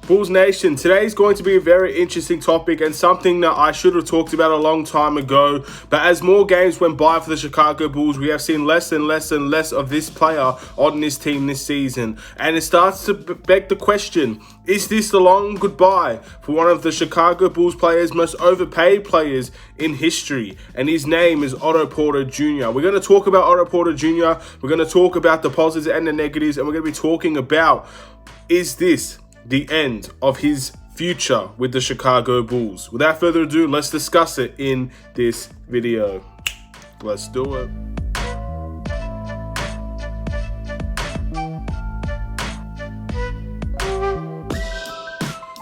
Bulls Nation, today is going to be a very interesting topic and something that I should have talked about a long time ago. But as more games went by for the Chicago Bulls, we have seen less and less and less of this player on this team this season. And it starts to beg the question, is this the long goodbye for one of the Chicago Bulls players, most overpaid players in history? And his name is Otto Porter Jr. We're going to talk about Otto Porter Jr. We're going to talk about the positives and the negatives. And we're going to be talking about, is this the end of his future with the Chicago Bulls? Without further ado, let's discuss it in this video. Let's do it.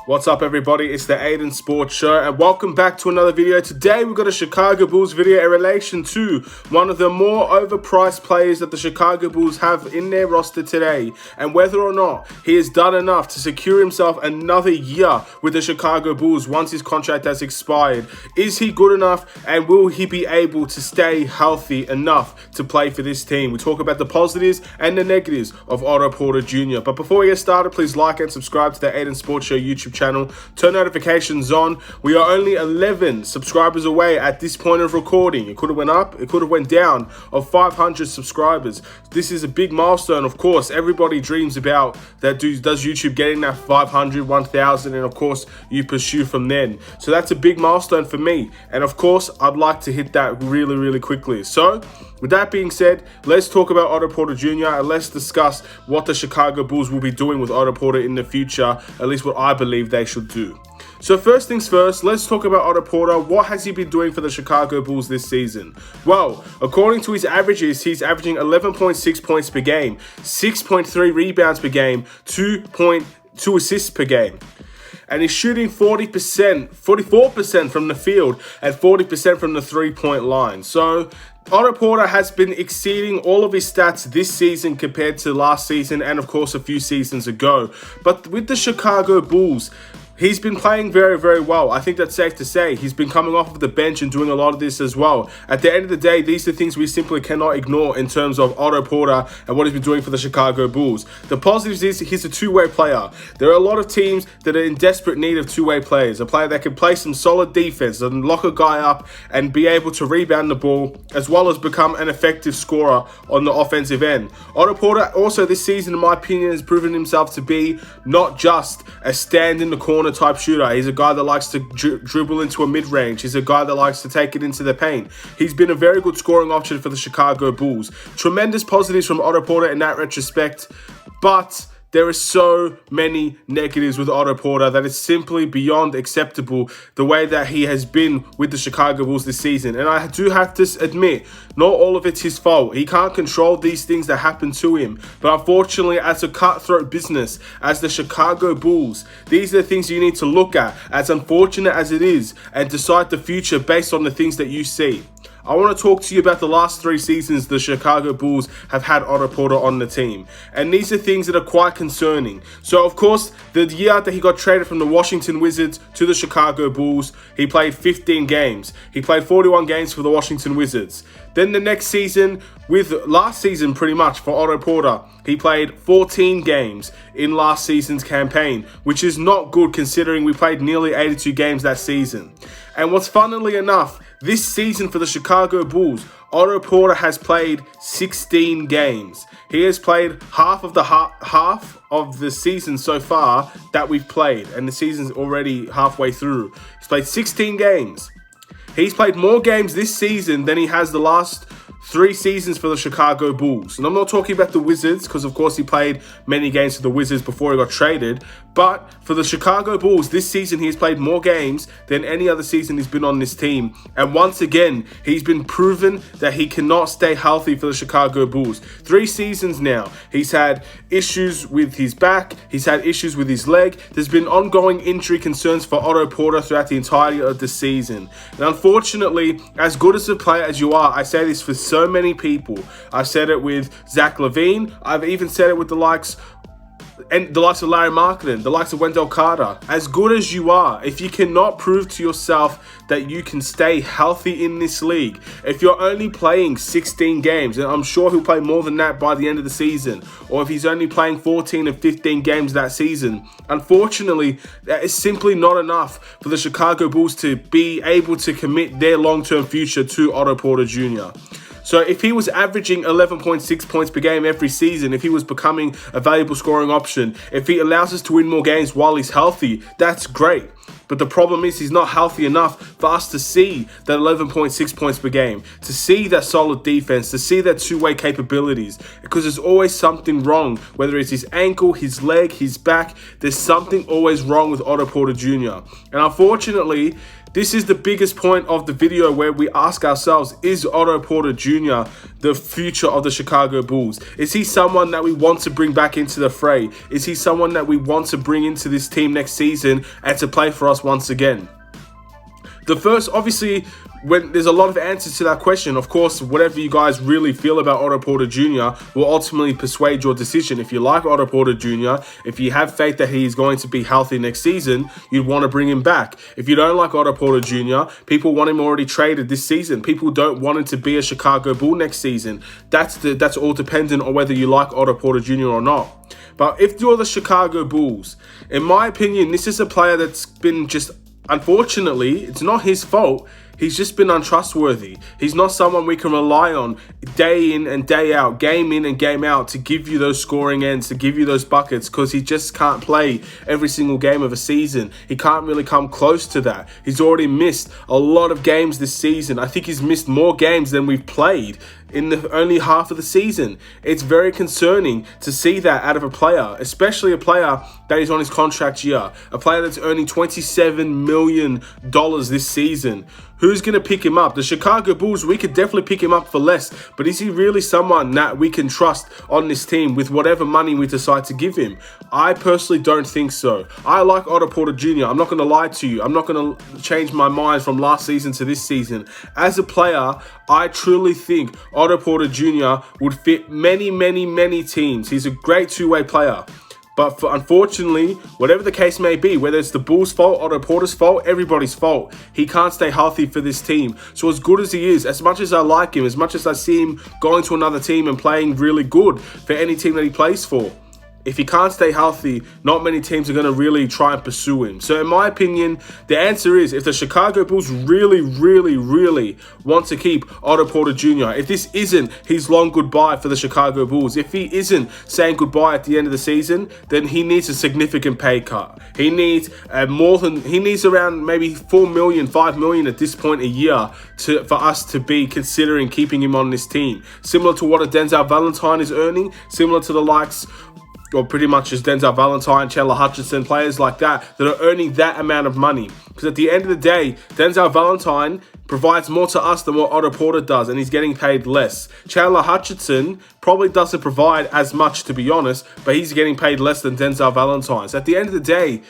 What's up, everybody? It's the Aidan Sports Show, and welcome back to another video. Today, we've got a Chicago Bulls video in relation to one of the more overpriced players that the Chicago Bulls have in their roster today, and whether or not he has done enough to secure himself another year with the Chicago Bulls once his contract has expired. Is he good enough, and will he be able to stay healthy enough to play for this team? We talk about the positives and the negatives of Otto Porter Jr. But before we get started, please like and subscribe to the Aidan Sports Show YouTube channel. Turn notifications on. We are only 11 subscribers away at this point of recording. It could have went up, it could have went down, of 500 subscribers. This is a big milestone. Of course, everybody dreams about that. Does YouTube getting that 500, 1,000, and of course you pursue from then. So that's a big milestone for me, and of course I'd like to hit that really quickly. So with that being said, let's talk about Otto Porter Jr. and let's discuss what the Chicago Bulls will be doing with Otto Porter in the future, at least what I believe they should do. So first things first, let's talk about Otto Porter. What has he been doing for the Chicago Bulls this season? Well, according to his averages, he's averaging 11.6 points per game, 6.3 rebounds per game, 2.2 assists per game. And he's shooting 44% from the field and 40% from the three-point line. So Otto Porter has been exceeding all of his stats this season compared to last season and of course a few seasons ago. But with the Chicago Bulls, he's been playing very well. I think that's safe to say. He's been coming off of the bench and doing a lot of this as well. At the end of the day, these are things we simply cannot ignore in terms of Otto Porter and what he's been doing for the Chicago Bulls. The positives is he's a two-way player. There are a lot of teams that are in desperate need of two-way players. A player that can play some solid defense and lock a guy up and be able to rebound the ball, as well as become an effective scorer on the offensive end. Otto Porter also this season, in my opinion, has proven himself to be not just a stand in the corner type shooter. He's a guy that likes to dribble into a mid-range. He's a guy that likes to take it into the paint. He's been a very good scoring option for the Chicago Bulls. Tremendous positives from Otto Porter in that retrospect, but there are so many negatives with Otto Porter that it's simply beyond acceptable the way that he has been with the Chicago Bulls this season. And I do have to admit, not all of it's his fault. He can't control these things that happen to him. But unfortunately, as a cutthroat business, as the Chicago Bulls, these are the things you need to look at, as unfortunate as it is, and decide the future based on the things that you see. I want to talk to you about the last 3 seasons the Chicago Bulls have had Otto Porter on the team. And these are things that are quite concerning. So, of course, the year that he got traded from the Washington Wizards to the Chicago Bulls, he played 15 games. He played 41 games for the Washington Wizards. Then the next season, with last season pretty much for Otto Porter, he played 14 games in last season's campaign, which is not good considering we played nearly 82 games that season. And what's funnily enough, this season for the Chicago Bulls, Otto Porter has played 16 games. He has played half of the season so far that we've played, and the season's already halfway through. He's played 16 games. He's played more games this season than he has the last 3 seasons for the Chicago Bulls. And I'm not talking about the Wizards, because of course he played many games for the Wizards before he got traded. But for the Chicago Bulls, this season he's played more games than any other season he's been on this team. And once again, he's been proven that he cannot stay healthy for the Chicago Bulls. 3 seasons now, he's had issues with his back, he's had issues with his leg. There's been ongoing injury concerns for Otto Porter throughout the entirety of the season. And unfortunately, as good as a player as you are, I say this for so many people. I've said it with Zach LaVine. I've even said it with the likes and the likes of Larry Markkinen, the likes of Wendell Carter, as good as you are, if you cannot prove to yourself that you can stay healthy in this league, if you're only playing 16 games, and I'm sure he'll play more than that by the end of the season, or if he's only playing 14 and 15 games that season, unfortunately, that is simply not enough for the Chicago Bulls to be able to commit their long-term future to Otto Porter Jr. So if he was averaging 11.6 points per game every season, if he was becoming a valuable scoring option, if he allows us to win more games while he's healthy, that's great. But the problem is he's not healthy enough for us to see that 11.6 points per game, to see that solid defense, to see that two-way capabilities, because there's always something wrong, whether it's his ankle, his leg, his back, there's something always wrong with Otto Porter Jr. And unfortunately, this is the biggest point of the video where we ask ourselves, is Otto Porter Jr. the future of the Chicago Bulls? Is he someone that we want to bring back into the fray? Is he someone that we want to bring into this team next season and to play for us once again? The first, obviously, when there's a lot of answers to that question, of course, whatever you guys really feel about Otto Porter Jr. will ultimately persuade your decision. If you like Otto Porter Jr., if you have faith that he's going to be healthy next season, you'd want to bring him back. If you don't like Otto Porter Jr., people want him already traded this season. People don't want him to be a Chicago Bull next season. That's all dependent on whether you like Otto Porter Jr. or not. But if you're the Chicago Bulls, in my opinion, this is a player that's been just, unfortunately, it's not his fault. He's just been untrustworthy. He's not someone we can rely on day in and day out, game in and game out, to give you those scoring ends, to give you those buckets, because he just can't play every single game of a season. He can't really come close to that. He's already missed a lot of games this season. I think he's missed more games than we've played in the only half of the season. It's very concerning to see that out of a player, especially a player that is on his contract year, a player that's earning $27 million this season. Who's going to pick him up? The Chicago Bulls, we could definitely pick him up for less, but is he really someone that we can trust on this team with whatever money we decide to give him? I personally don't think so. I like Otto Porter Jr. I'm not going to lie to you. I'm not going to change my mind from last season to this season. As a player, I truly think Otto Porter Jr. would fit many, many, many teams. He's a great two-way player. But unfortunately, whatever the case may be, whether it's the Bulls' fault, Otto Porter's fault, everybody's fault, he can't stay healthy for this team. So as good as he is, as much as I like him, as much as I see him going to another team and playing really good for any team that he plays for, if he can't stay healthy, not many teams are going to really try and pursue him. So in my opinion, the answer is, if the Chicago Bulls really, really, really want to keep Otto Porter Jr., if this isn't his long goodbye for the Chicago Bulls, if he isn't saying goodbye at the end of the season, then he needs a significant pay cut. He needs around maybe $4 million, $5 million at this point a year for us to be considering keeping him on this team. Similar to what a Denzel Valentine is earning, similar to the likes, or pretty much as Denzel Valentine, Chandler Hutchinson, players like that are earning that amount of money. Because at the end of the day, Denzel Valentine provides more to us than what Otto Porter does, and he's getting paid less. Chandler Hutchinson probably doesn't provide as much, to be honest, but he's getting paid less than Denzel Valentine. So at the end of the day,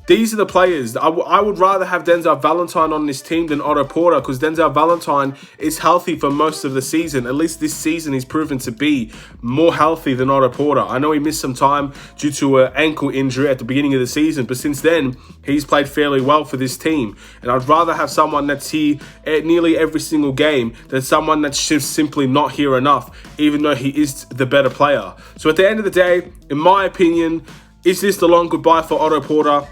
these are the players. I would rather have Denzel Valentine on this team than Otto Porter, because Denzel Valentine is healthy for most of the season. At least this season, he's proven to be more healthy than Otto Porter. I know he missed some time due to an ankle injury at the beginning of the season, but since then, he's played fairly well for this team. And I'd rather have someone that's here at nearly every single game than someone that's just simply not here enough, even though he is the better player. So at the end of the day, in my opinion, is this the long goodbye for Otto Porter?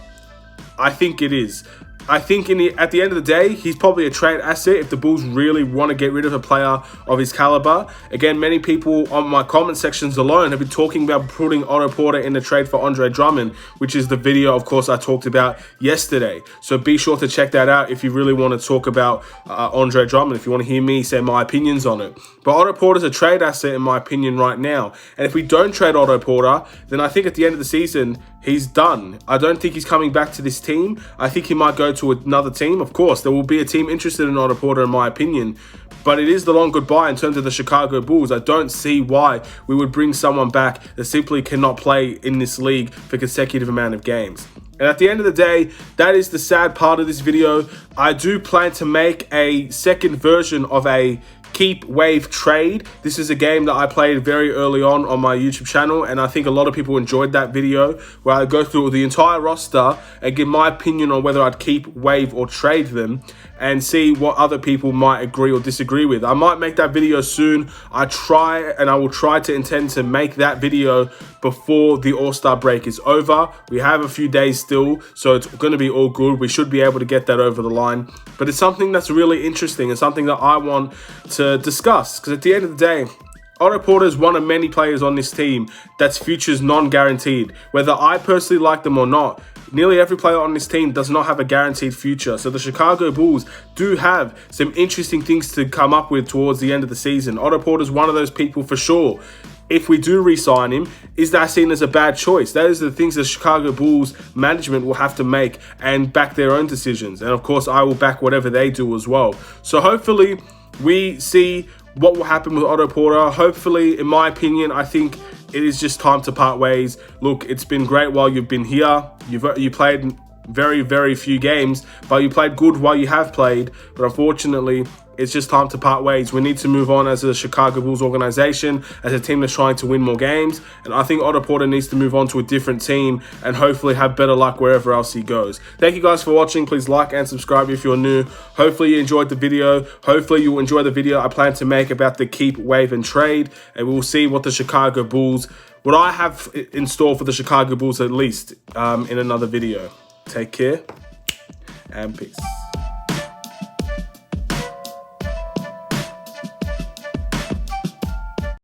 I think it is. I think at the end of the day, he's probably a trade asset if the Bulls really want to get rid of a player of his caliber. Again, many people on my comment sections alone have been talking about putting Otto Porter in the trade for Andre Drummond, which is the video, of course, I talked about yesterday. So be sure to check that out if you really want to talk about Andre Drummond, if you want to hear me say my opinions on it. But Otto Porter's a trade asset, in my opinion, right now. And if we don't trade Otto Porter, then I think at the end of the season, he's done. I don't think he's coming back to this team. I think he might go to another team. Of course, there will be a team interested in Otto Porter, in my opinion. But it is the long goodbye in terms of the Chicago Bulls. I don't see why we would bring someone back that simply cannot play in this league for consecutive amount of games. And at the end of the day, that is the sad part of this video. I do plan to make a second version of a keep, wave, trade. This is a game that I played very early on my YouTube channel, and I think a lot of people enjoyed that video where I go through the entire roster and give my opinion on whether I'd keep, wave, or trade them, and see what other people might agree or disagree with. I might make that video soon. I will try to intend to make that video before the All-Star break is over. We have a few days still, so it's going to be all good. We should be able to get that over the line. But it's something that's really interesting and something that I want to discuss, because at the end of the day, Otto Porter is one of many players on this team that's futures non-guaranteed. Whether I personally like them or not, nearly every player on this team does not have a guaranteed future. So the Chicago Bulls do have some interesting things to come up with towards the end of the season. Otto Porter is one of those people for sure. If we do re-sign him, is that seen as a bad choice? Those are the things the Chicago Bulls management will have to make and back their own decisions. And of course, I will back whatever they do as well. So hopefully we see what will happen with Otto Porter. Hopefully, in my opinion, I think it is just time to part ways. Look, it's been great while you've been here. You played very, very few games, but you played good while you have played. But unfortunately, it's just time to part ways. We need to move on as a Chicago Bulls organization, as a team that's trying to win more games. And I think Otto Porter needs to move on to a different team and hopefully have better luck wherever else he goes. Thank you guys for watching. Please like and subscribe if you're new. Hopefully you enjoyed the video. Hopefully you will enjoy the video I plan to make about the keep, wave, and trade. And we'll see what the Chicago Bulls, what I have in store for the Chicago Bulls at least in another video. Take care and peace.